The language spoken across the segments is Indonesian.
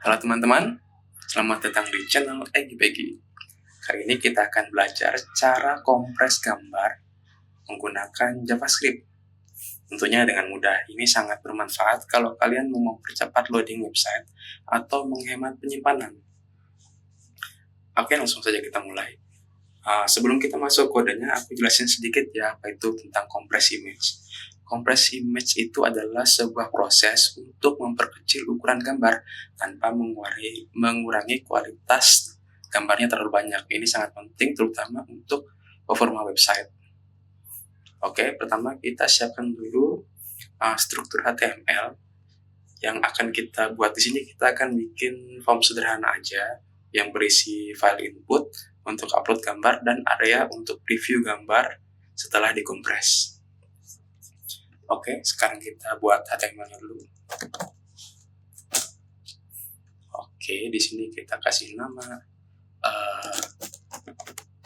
Halo teman-teman, selamat datang di channel Egi Pegi. Kali ini kita akan belajar cara kompres gambar menggunakan JavaScript. Tentunya dengan mudah, ini sangat bermanfaat kalau kalian mau mempercepat loading website atau menghemat penyimpanan. Oke, langsung saja kita mulai. Sebelum kita masuk kodenya, aku jelasin sedikit ya apa itu tentang kompres image. Kompres image itu adalah sebuah proses untuk memperkecil ukuran gambar tanpa mengurangi kualitas gambarnya terlalu banyak. Ini sangat penting terutama untuk performa website. Oke, pertama kita siapkan dulu struktur HTML yang akan kita buat. Di sini kita akan bikin form sederhana aja yang berisi file input untuk upload gambar dan area untuk preview gambar setelah dikompres. Oke, sekarang kita buat HTML dulu. Oke, di sini kita kasih nama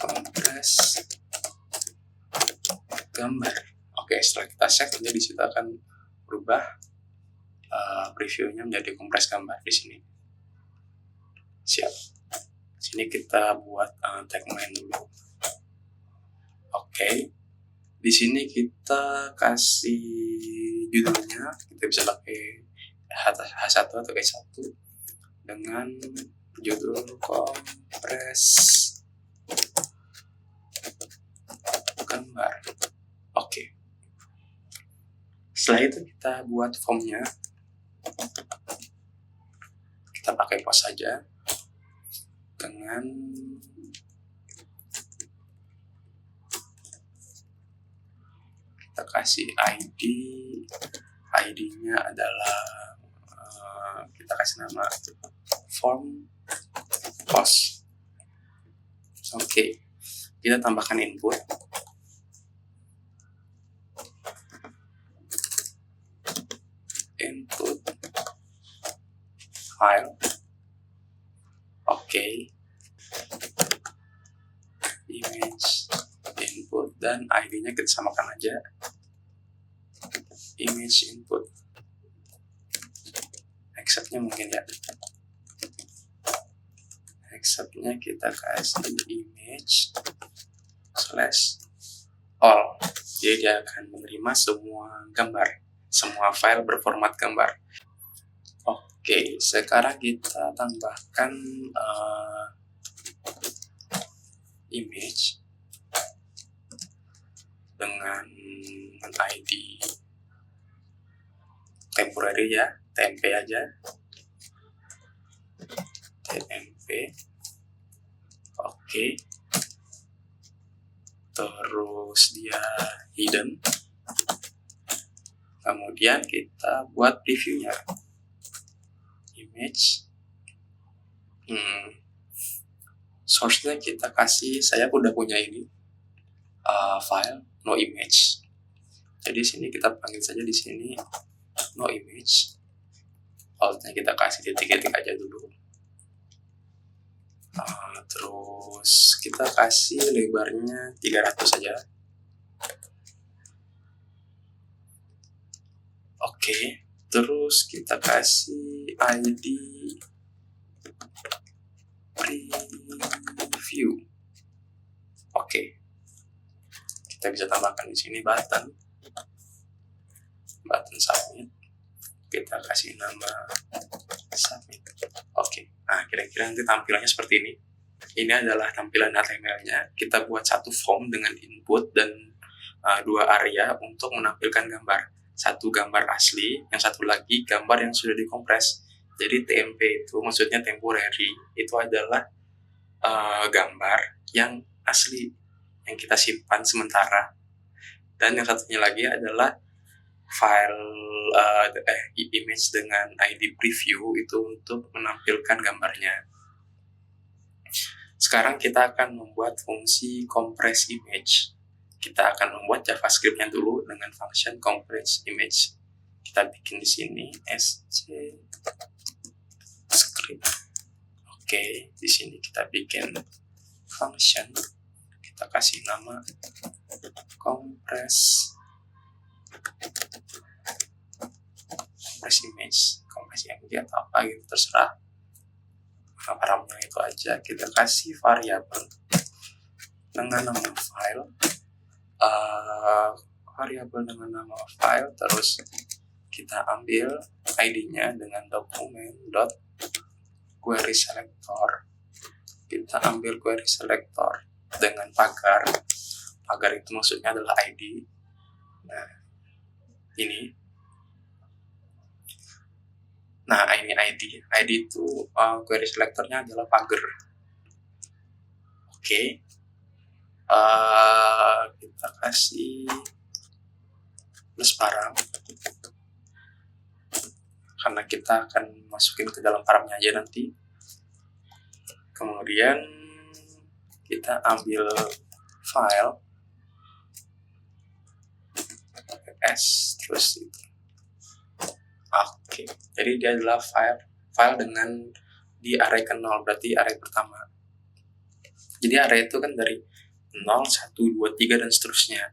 kompres gambar. Oke, setelah kita save, nanti di situ akan berubah previewnya menjadi kompres gambar di sini. Siap. Sini kita buat tag main dulu. Oke. Di sini kita kasih judulnya, kita bisa pakai H1 atau H1 dengan judul kompres gambar. Oke. Setelah itu kita buat formnya. Kita pakai post saja dengan kita kasih ID-nya adalah kita kasih nama form post. Oke, kita tambahkan input. File. Oke. Image input dan ID-nya kita samakan aja. Image input. Accept-nya mungkin ya. Accept-nya kita kasih image /all. Jadi dia akan menerima semua gambar, semua file berformat gambar. Oke, sekarang kita tambahkan image dengan ID temporary ya, TMP aja. TMP. Oke. Terus dia hidden. Kemudian kita buat previewnya. Image. Source-nya kita kasih, saya udah punya ini file no image. Jadi sini kita panggil saja di sini no image. Alt-nya kita kasih titik-titik aja dulu. Terus kita kasih lebarnya 300 saja. Oke, terus kita kasih ID preview. Oke, kita bisa tambahkan di sini button submit. Kita kasih nama submit. Oke, nah kira-kira nanti tampilannya seperti ini. Ini adalah tampilan HTML-nya. Kita buat satu form dengan input dan dua area untuk menampilkan gambar. Satu gambar asli, yang satu lagi gambar yang sudah dikompres. Jadi TMP itu maksudnya temporary, itu adalah gambar yang asli yang kita simpan sementara. Dan yang satunya lagi adalah file image dengan ID preview itu untuk menampilkan gambarnya. Sekarang kita akan membuat fungsi compress image. Kita akan membuat JavaScript-nya dulu dengan function compress image. Kita bikin di sini sc script. Oke, di sini kita bikin function. Kita kasih nama compress image atau apa gitu, terserah. Nah, paramnya itu aja, kita kasih variabel dengan nama file, terus kita ambil ID-nya dengan dokumen.querySelector. Kita ambil query selector dengan pagar itu maksudnya adalah ID. Nah, ini ID itu query selectornya adalah pagar. Oke. Kita kasih plus param karena kita akan masukin ke dalam paramnya aja nanti. Kemudian kita ambil file terus itu. Oke, jadi dia adalah file dengan di array ke 0, berarti array pertama. Jadi array itu kan dari 0, 1, 2, 3 dan seterusnya.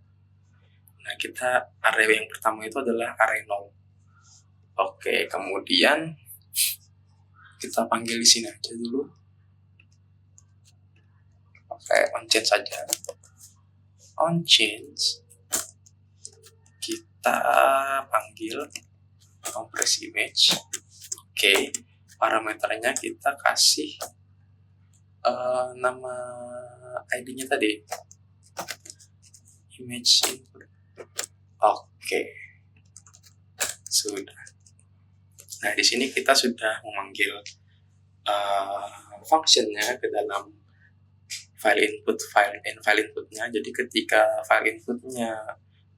Nah, kita array yang pertama itu adalah array 0. Oke, kemudian kita panggil di sini aja dulu. Pakai onChange saja. onChange kita panggil compress image. Oke, parameternya kita kasih nama ID-nya tadi, image input. Oke, sudah. Nah, di sini kita sudah memanggil functionnya ke dalam file inputnya. Jadi ketika file inputnya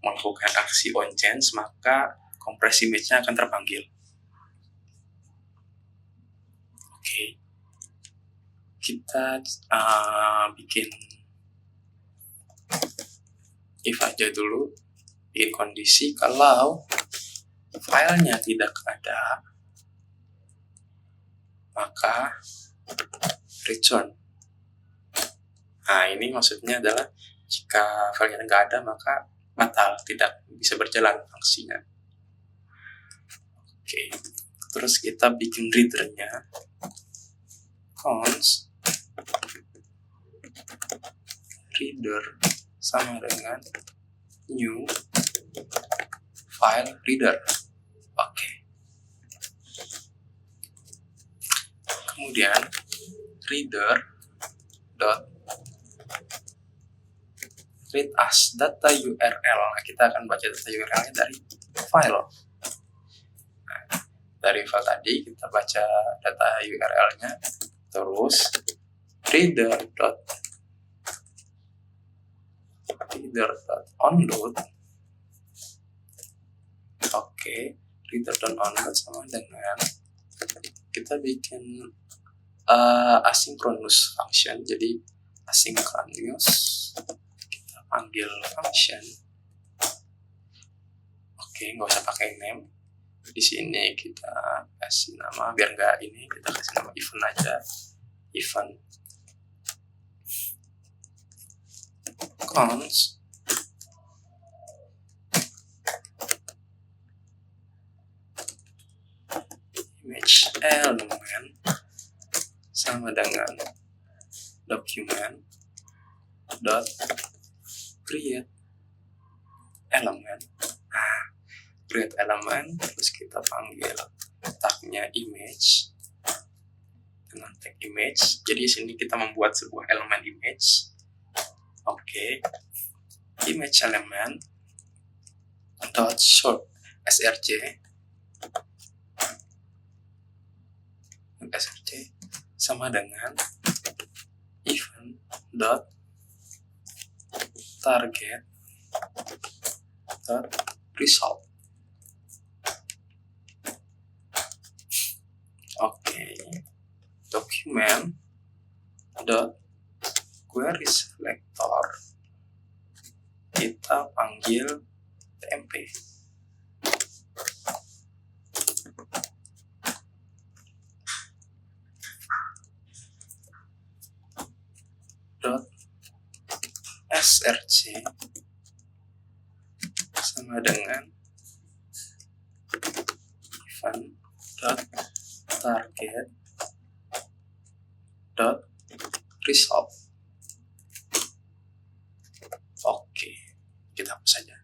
melakukan aksi onChange, maka compress image-nya akan terpanggil. Oke, kita bikin if aja dulu, bikin kondisi kalau filenya tidak ada, maka return. Nah, ini maksudnya adalah jika filenya nggak ada, maka batal, tidak bisa berjalan fungsinya. Oke, terus kita bikin reader-nya, const reader sama dengan new file reader. Oke. Kemudian reader dot read as data URL. Nah, kita akan baca data URL-nya dari file. Nah, dari file tadi kita baca data URL-nya, terus reader.onload. Oke, reader.onload sama dengan kita bikin asynchronous function. Jadi asynchronous, kita panggil function. Oke, nggak usah pakai name. Di sini kita kasih nama, biar nggak ini, kita kasih nama event aja. Event const image element sama dengan document dot create element. Nah, create element, terus kita panggil tagnya image dengan tag image. Jadi di sini kita membuat sebuah elemen image. Oke, image element dot short src sama dengan event dot target dot result. Oke, document dot query selector kita panggil tmp. Dot src sama dengan event dot target dot result. Oke, kita hapus saja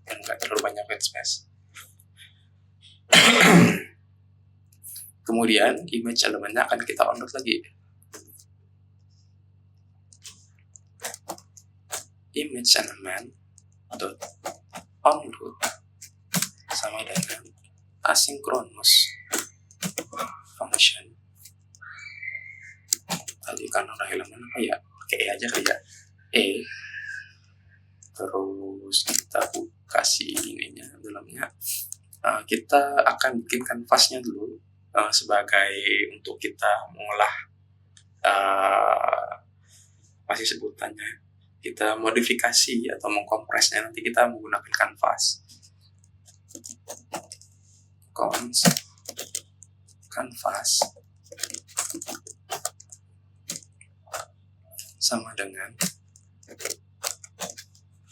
biar nggak terlalu banyak white space. Kemudian image elemennya akan kita onload lagi. Image element dot onload sama dengan asynchronous function. Tadi kan udah elemen apa ya? Pakai E aja kali ya. E. Terus kita kasih ininya dalamnya. Kita akan bikin kanvasnya dulu sebagai untuk kita mengolah masih sebutannya. Kita modifikasi atau mengkompresnya nanti kita menggunakan kanvas. Kanvas sama dengan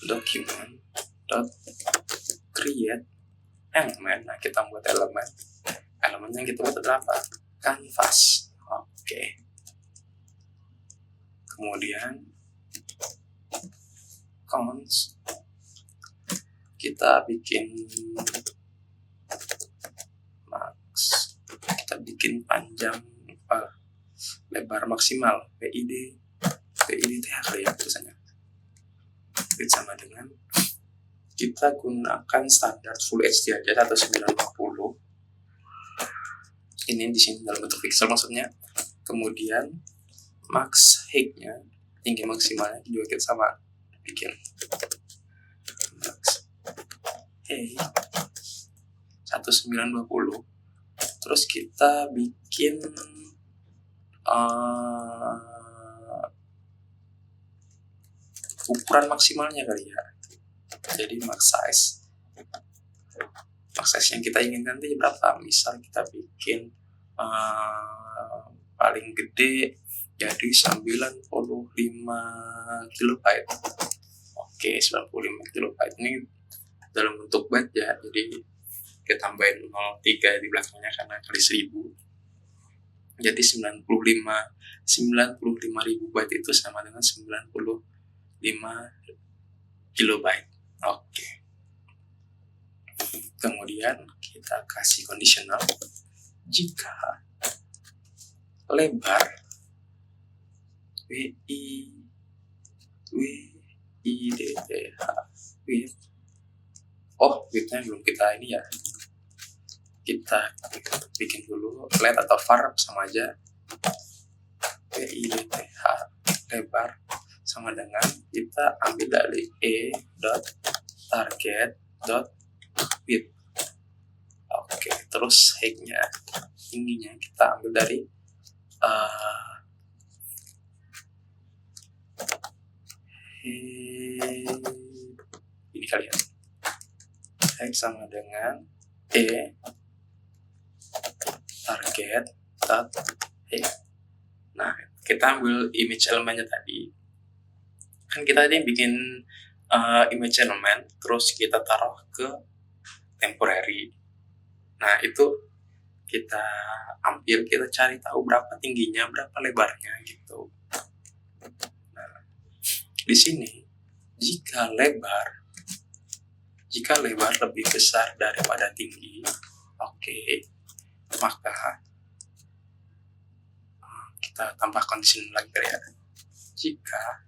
document dot create element. Nah, kita buat elemen yang kita buat adalah apa? Kanvas. Oke. Kemudian cons kita bikin max, kita bikin panjang lebar maksimal PID TH kali ya tulisannya. Itu sama dengan kita gunakan standar Full HD aja 1920. Ini di sini dalam bentuk pixel maksudnya. Kemudian max height-nya, tinggi maksimalnya juga kita sama bikin max height 1920. Terus kita bikin ukuran maksimalnya kali ya. Jadi max size yang kita inginkan nanti berapa? Misal kita bikin paling gede jadi 95 kilobyte. Oke, 95 kilobyte ini dalam bentuk byte ya. Jadi kita tambahin 03 di belakangnya karena kali 1000. Jadi 95.000 byte itu sama dengan 95 kilobyte. Oke. Kemudian kita kasih conditional jika lebar width widthnya belum kita ini ya, kita bikin dulu let atau var sama aja. width lebar sama dengan kita ambil dari e.target.width. Oke, terus height-nya, tingginya kita ambil dari ini kalian. Height sama dengan e.target.height. Nah, kita ambil image elemennya tadi. Kan kita tadi bikin image element, terus kita taruh ke temporary. Nah, itu kita ambil, kita cari tahu berapa tingginya, berapa lebarnya gitu. Nah, di sini jika lebar lebih besar daripada tinggi, maka kita tambah condition lagi ya. Jika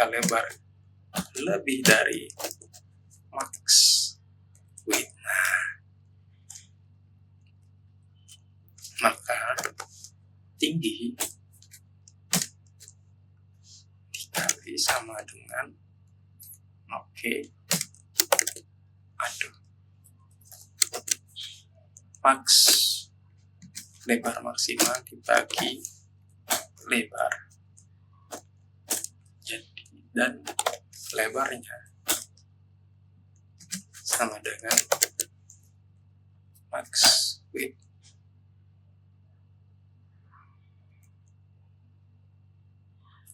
lebar lebih dari max width, maka tinggi dikali sama dengan max lebar maksimal dibagi lebar, jadi dan lebarnya sama dengan max width.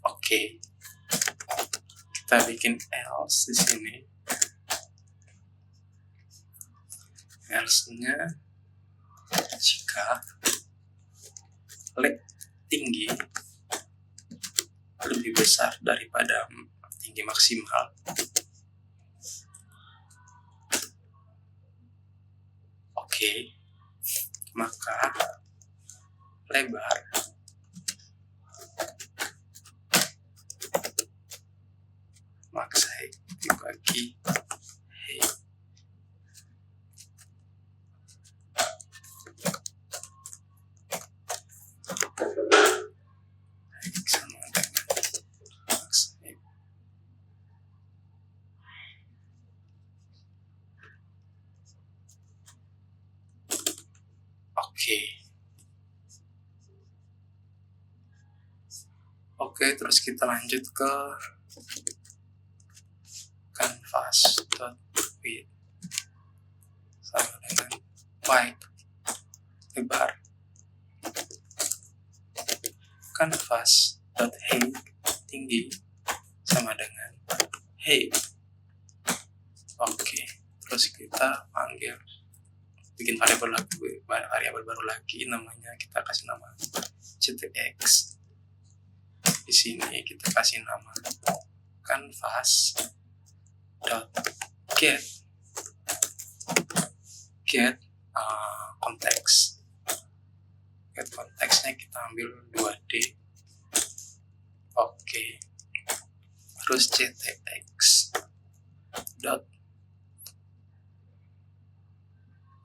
Oke, kita bikin else di sini. Else-nya jika tinggi lebih besar daripada tinggi maksimal, maka lebar max height dibagi height sama dengan max height. Oke, terus kita lanjut ke canvas.width sama dengan pipe lebar. Canvas.height tinggi sama dengan height. Terus kita panggil, bikin variabel baru lagi, namanya kita kasih nama ctx. Di sini kita kasih nama canvas.get konteks. Get konteksnya kita ambil 2D. Terus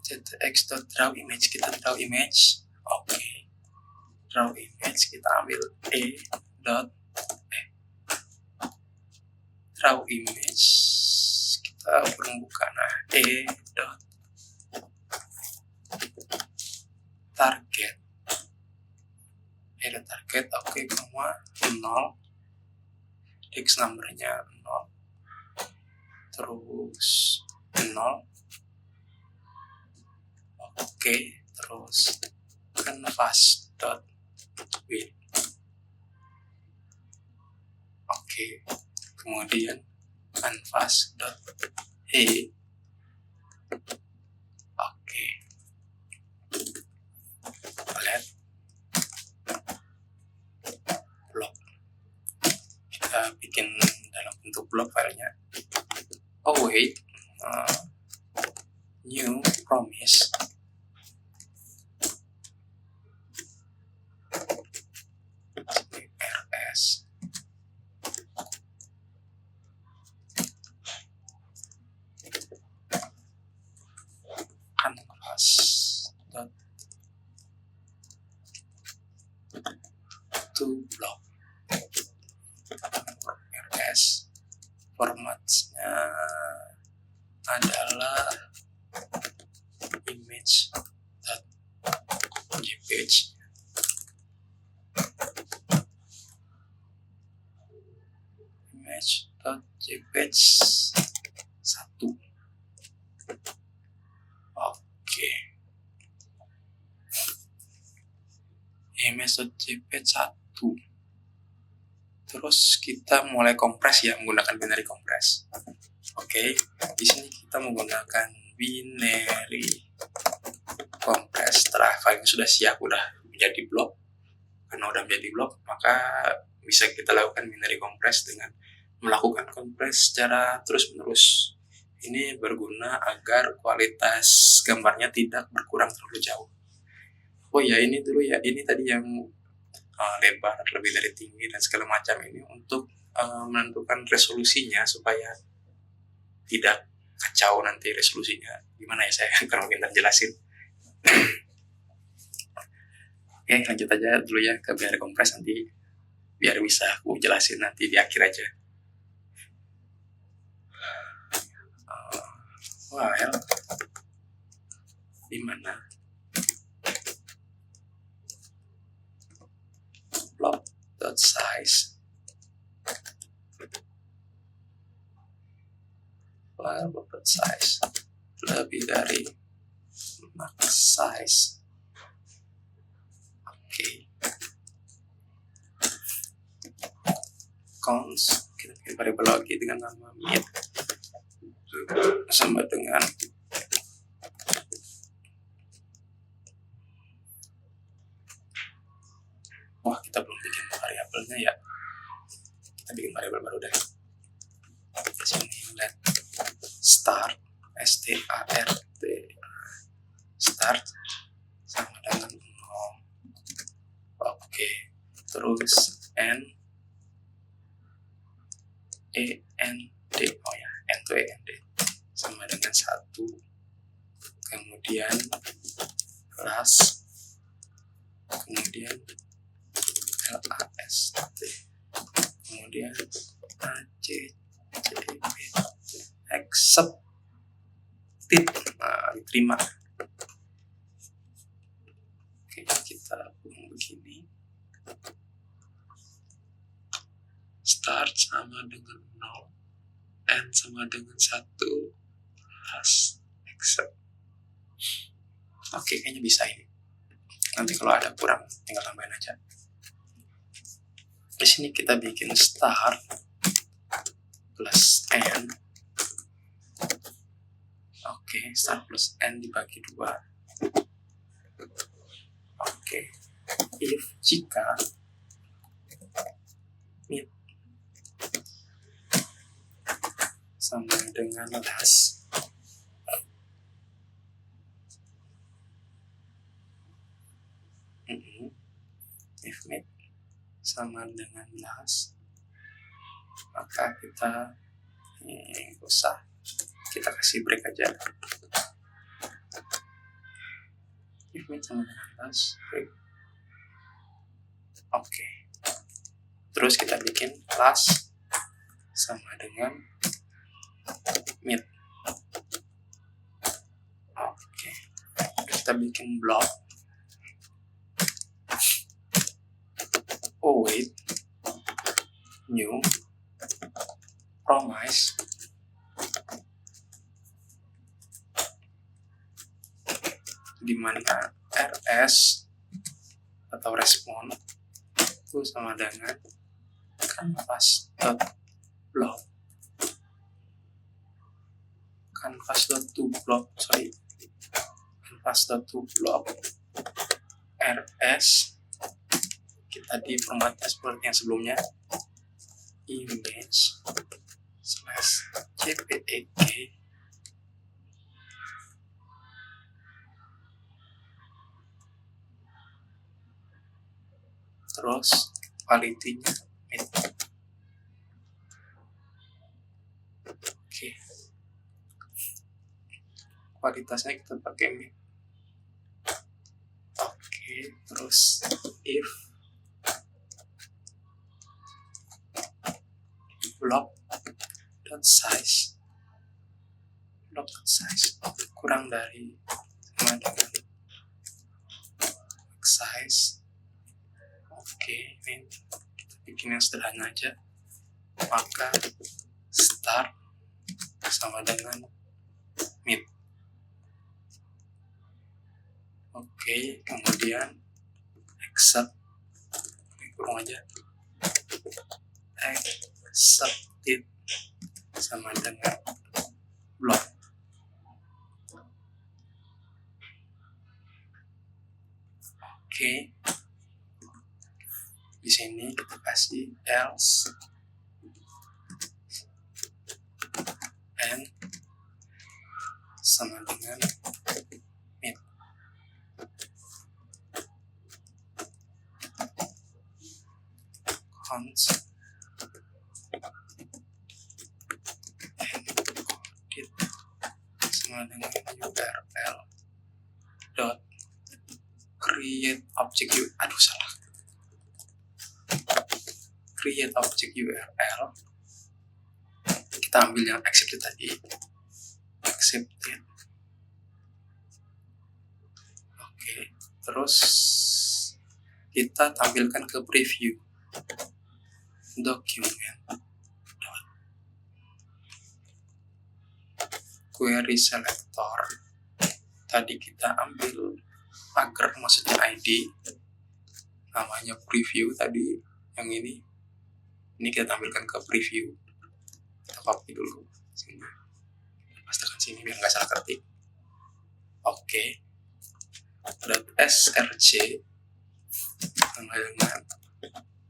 ctx.draw image, kita draw image. Draw image kita ambil draw image kita permukaan target koma 0, x numbernya 0, terus 0. Terus canvas.width. Kemudian canvas.height. Lihat blok, kita bikin dalam bentuk blok filenya. New promise rs canvas to block rs. Formatnya adalah image.jpg. Image.jpg 1. Image.jpg 1. Terus kita mulai kompres ya, menggunakan binary compress. Di sini kita menggunakan binary compress. Setelah filenya sudah siap, udah menjadi blok. Karena udah menjadi blok, maka bisa kita lakukan binary compress dengan melakukan kompres secara terus-menerus. Ini berguna agar kualitas gambarnya tidak berkurang terlalu jauh. Ini dulu ya, ini tadi yang lebar, lebih dari tinggi dan segala macam ini untuk menentukan resolusinya supaya tidak kacau nanti resolusinya. Gimana ya, saya kurang pintar jelasin. Lanjut aja dulu ya ke binary compress, nanti biar bisa aku jelasin nanti di akhir aja. Di mana block.size lebih dari max size. Cons kita bikin variabel lagi dengan nama mid sama dengan kita belum bikin variabelnya ya, kita bikin variabel baru deh. Di sini let start start sama dengan 0. Oke, terus end oh ya, end to end sama dengan 1. Kemudian last, kemudian last, kemudian accepted, diterima. Oke, kita begini, start sama dengan 0, end sama dengan 1, last, accept. Oke, kayaknya bisa ini. Nanti kalau ada kurang tinggal tambahin aja. Di sini kita bikin start plus end. Oke, start plus end dibagi 2. Oke, if jika mid sama dengan last, if mid sama dengan last, maka kita usah, kita kasih break aja. If mid sama dengan last, break. Oke, terus kita bikin last sama dengan mid. Oke, kita bikin block await new promise di mana rs atau respon itu sama dengan canvas.block rs kita di format seperti yang sebelumnya, image / jpeg, terus quality-nya mid. Oke, kualitasnya kita pakai mid. Oke, terus if block.size kurang dari sama dengan size. Oke, ini kita bikin yang sederhana aja, maka start sama dengan mid. Oke, kemudian accept, kurang aja, accepted sama dengan block. Oke, di sini kita kasih else and sama dengan mid. Cons and coded sama dengan url dot create object create object URL. Kita ambil yang accepted tadi, accepted. Oke, terus kita tampilkan ke preview document query selector. Tadi kita ambil pagar, maksudnya ID, namanya preview tadi, yang ini kita tampilkan ke preview. Kita copy dulu sini, pastikan sini biar nggak salah ketik. Oke, .src sama dengan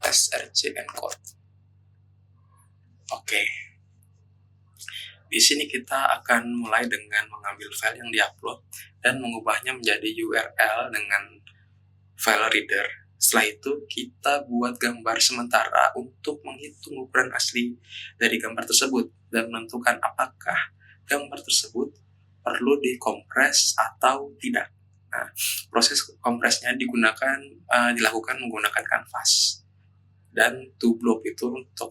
src encode. Oke. Di sini kita akan mulai dengan mengambil file yang diupload dan mengubahnya menjadi URL dengan file reader. Setelah itu kita buat gambar sementara untuk menghitung ukuran asli dari gambar tersebut dan menentukan apakah gambar tersebut perlu dikompres atau tidak. Nah, proses kompresnya dilakukan menggunakan kanvas. Dan to-blob itu untuk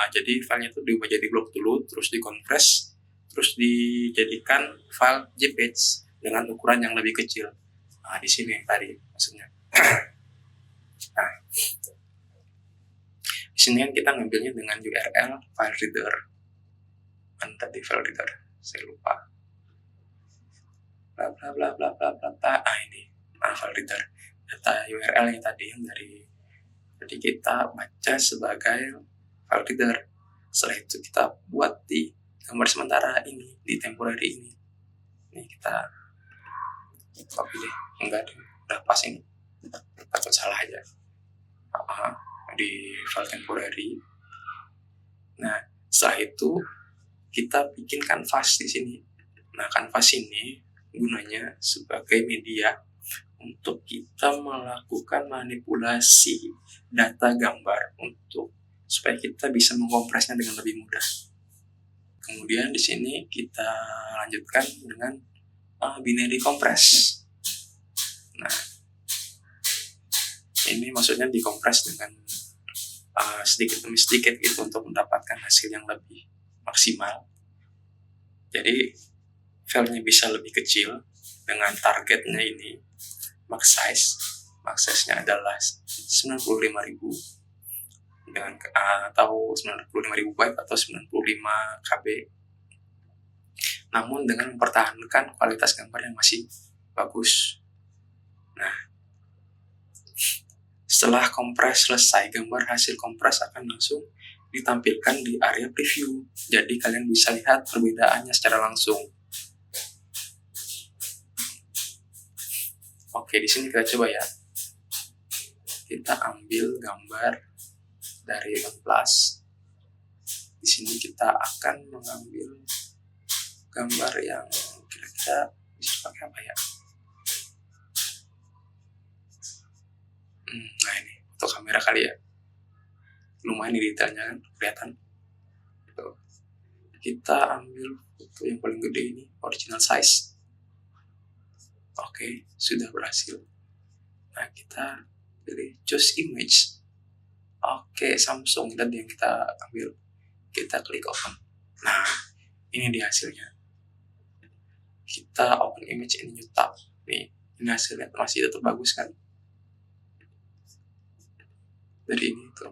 jadi filenya itu diubah jadi blob dulu, terus dikompres, terus dijadikan file JPEG dengan ukuran yang lebih kecil. Nah, di sini yang tadi maksudnya. Nah, di sini kan kita ngambilnya dengan URL file reader. Mana tadi file reader? Saya lupa. Bla bla bla bla bla bla. Ini. File reader. Data URL yang tadi yang dari. Jadi kita baca sebagai file reader. Setelah itu kita buat di gambar sementara ini, di temporary ini. Ini kita copy deh. Enggak deh, udah pas ini. Takut salah aja. Di file temporary. Nah, setelah itu kita bikin kanvas di sini. Nah, kanvas ini gunanya sebagai media untuk kita melakukan manipulasi data gambar supaya kita bisa mengkompresnya dengan lebih mudah. Kemudian di sini kita lanjutkan dengan binary compress. Nah, ini maksudnya dikompres dengan sedikit demi sedikit gitu untuk mendapatkan hasil yang lebih maksimal. Jadi filenya bisa lebih kecil dengan targetnya ini max size-nya adalah 95.000 dengan atau 95.000 byte atau 95 KB. Namun dengan mempertahankan kualitas gambar yang masih bagus. Nah, setelah kompres selesai, gambar hasil kompres akan langsung ditampilkan di area preview. Jadi kalian bisa lihat perbedaannya secara langsung. Oke, di sini kita coba ya. Kita ambil gambar dari OnePlus. Di sini kita akan mengambil gambar yang kira-kira bisa pakai apa ya? Nah ini, untuk kamera kali ya. Lumayan ini detailnya kan, kelihatan. Tuh. Kita ambil foto yang paling gede ini, original size. Oke, sudah berhasil. Nah, kita pilih choose image. Oke, Samsung tadi yang kita ambil. Kita klik open. Nah, ini dia hasilnya. Kita open image in new tab. Nih, ini hasilnya masih tetap bagus kan? Dari ini tuh.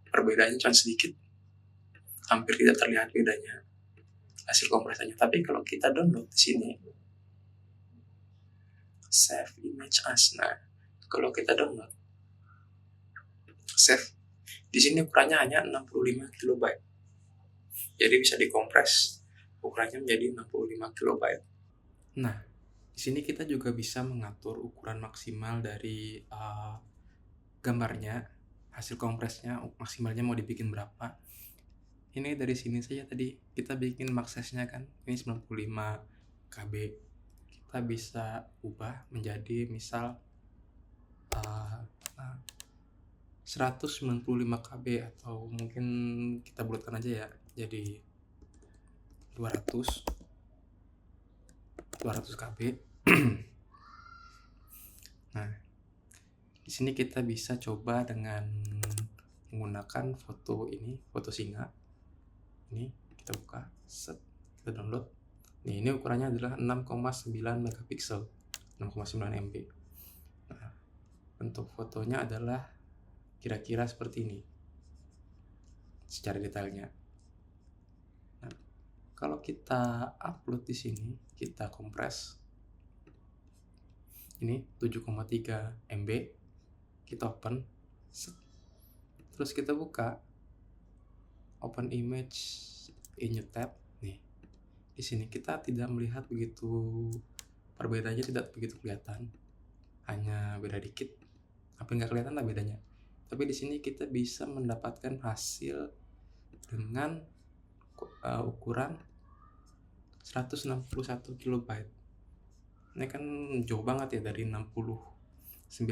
Perbedaannya cuma sedikit. Hampir tidak terlihat bedanya hasil kompresanya. Tapi kalau kita download di sini, save image as. Nah, kalau kita download, save, di sini ukurannya hanya 65 KB. Jadi bisa dikompres ukurannya menjadi 65 KB. Nah, di sini kita juga bisa mengatur ukuran maksimal dari gambarnya, hasil kompresnya maksimalnya mau dibikin berapa. Ini dari sini saja tadi kita bikin max size-nya kan, ini 95 KB. Kita bisa ubah menjadi misal 195 KB atau mungkin kita bulatkan aja ya, jadi 200 KB. Nah, di sini kita bisa coba dengan menggunakan foto ini, foto singa. Ini kita buka, kita download. Nih, ini ukurannya adalah 6,9 megapiksel, 6,9 MB. Nah, bentuk fotonya adalah kira-kira seperti ini secara detailnya. Nah, kalau kita upload di sini, kita kompres. Ini 7,3 MB. Kita open. Terus kita buka open image in new tab. Nih. Di sini kita tidak melihat perbedaannya tidak begitu kelihatan. Hanya beda dikit, Apa nggak kelihatan lah bedanya. Tapi di sini kita bisa mendapatkan hasil dengan ukuran 161 kilobyte. Ini kan jauh banget ya dari 69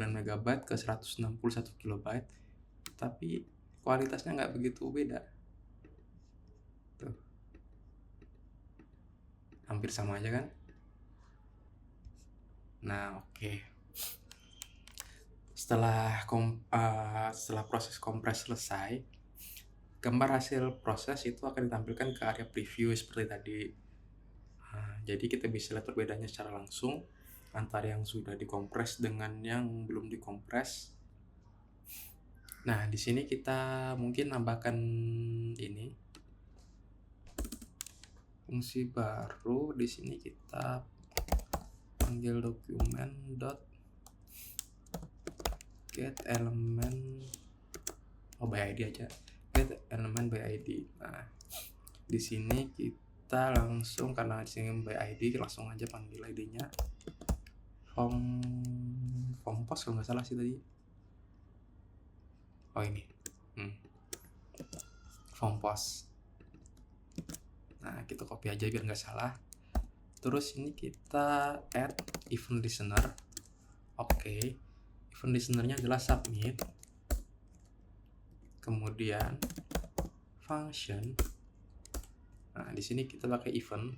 megabyte ke 161 kilobyte, tapi kualitasnya nggak begitu beda. Tuh. Hampir sama aja kan? Nah, oke. Setelah proses kompres selesai, gambar hasil proses itu akan ditampilkan ke area preview seperti tadi. Jadi kita bisa lihat perbedaannya secara langsung antara yang sudah dikompres dengan yang belum dikompres. Nah, di sini kita mungkin nambahkan ini fungsi baru. Di sini kita panggil dokumen get element by ID aja. Get element by ID. Nah, di sini kita langsung, karena di sini by ID, langsung aja panggil ID-nya form post kalau nggak salah sih tadi. Oh ini, form post. Nah, kita copy aja biar nggak salah. Terus ini kita add event listener. Oke, event listenernya adalah submit. Kemudian function. Nah, di sini kita pakai event.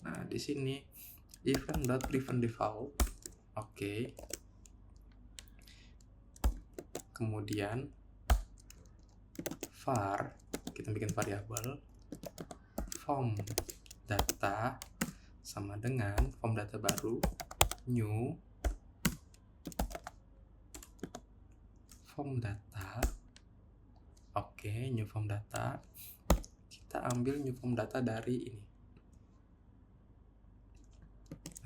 Nah, di sini event.prevent default. Oke. Kemudian var, kita bikin variabel form data sama dengan form data baru new form data. Oke, new form data. Kita ambil new form data dari ini.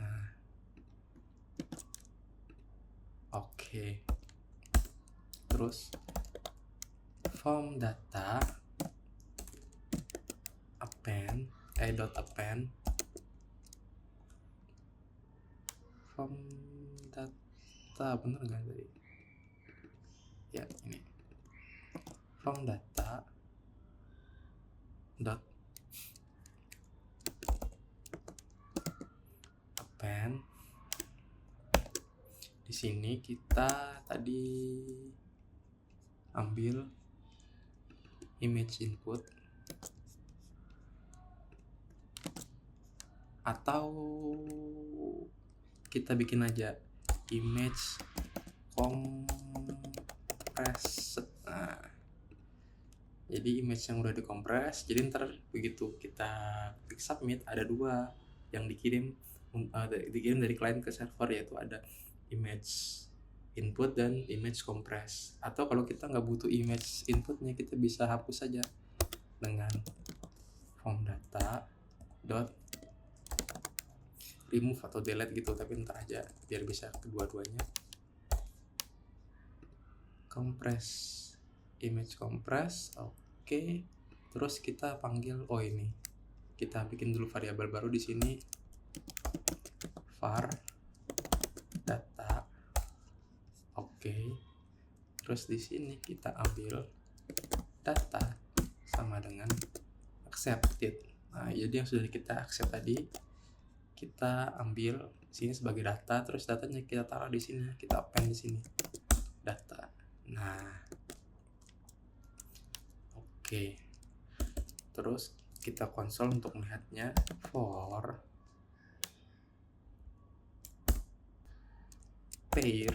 Nah, oke. Terus form data append form data, bener nggak tadi? Ya, ini form data dot append. Di sini kita tadi ambil image input, atau kita bikin aja image compressed. Nah, jadi image yang udah dikompres, jadi ntar begitu kita klik submit, ada dua yang dikirim dari client ke server, yaitu ada image input dan image compress. Atau kalau kita nggak butuh image inputnya, kita bisa hapus saja dengan form data dot remove atau delete gitu, tapi ntar aja biar bisa kedua-duanya. Compress, image compress. Oke. Terus kita panggil, ini kita bikin dulu variabel baru di sini, var data. Oke. Terus di sini kita ambil data sama dengan accepted. Nah, jadi yang sudah kita accept tadi kita ambil sini sebagai data, terus datanya kita taruh di sini, kita append di sini data. Nah, oke. Terus kita konsol untuk melihatnya, for pair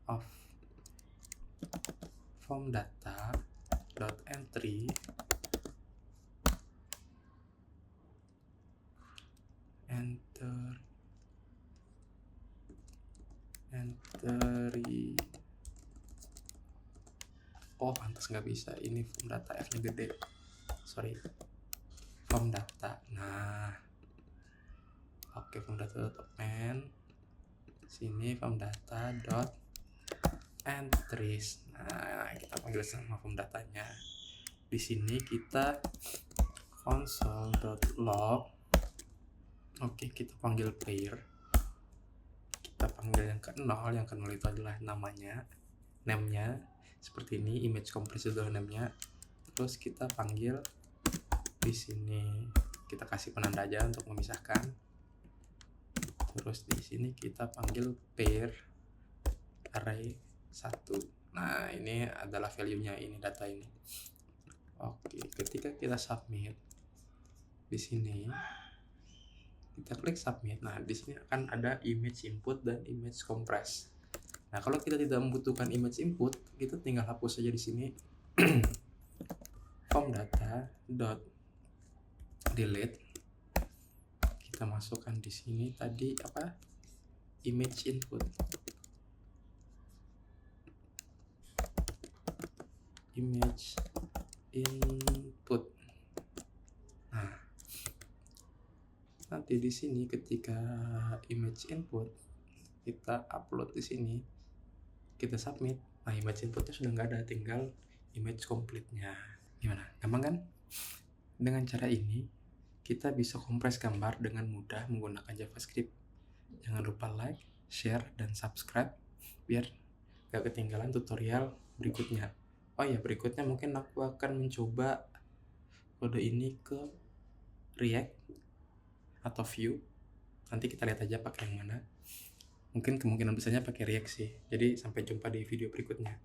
of form data dot entry pantas nggak bisa, ini form data F-nya gede, sorry, form data. Nah, oke, form data dot append, sini form data dot entries. Nah, kita panggil sama form datanya. Di sini kita console.log Oke, kita panggil player. Kita panggil yang ke-0. Yang ke-0 itu adalah namanya, name-nya seperti ini, image compress adalah name-nya. Terus kita panggil di sini, kita kasih penanda aja untuk memisahkan. Terus di sini kita panggil pair array 1. Nah, ini adalah value-nya, ini data ini. Oke, ketika kita submit di sini, kita klik submit. Nah, di sini akan ada image input dan image compress. Nah, kalau kita tidak membutuhkan image input, kita tinggal hapus saja di sini form data dot delete. Kita masukkan di sini tadi apa? Image input. Image input. Nah, nanti di sini ketika image input kita upload di sini, kita submit. Nah, image inputnya sudah nggak ada, tinggal image complete-nya. Gimana? Gampang kan? Dengan cara ini kita bisa kompres gambar dengan mudah menggunakan JavaScript. Jangan lupa like, share, dan subscribe biar gak ketinggalan tutorial berikutnya. Oh ya, berikutnya mungkin aku akan mencoba kode ini ke React atau Vue. Nanti kita lihat aja pakai yang mana. Mungkin kemungkinan besarnya pakai React sih. Jadi sampai jumpa di video berikutnya.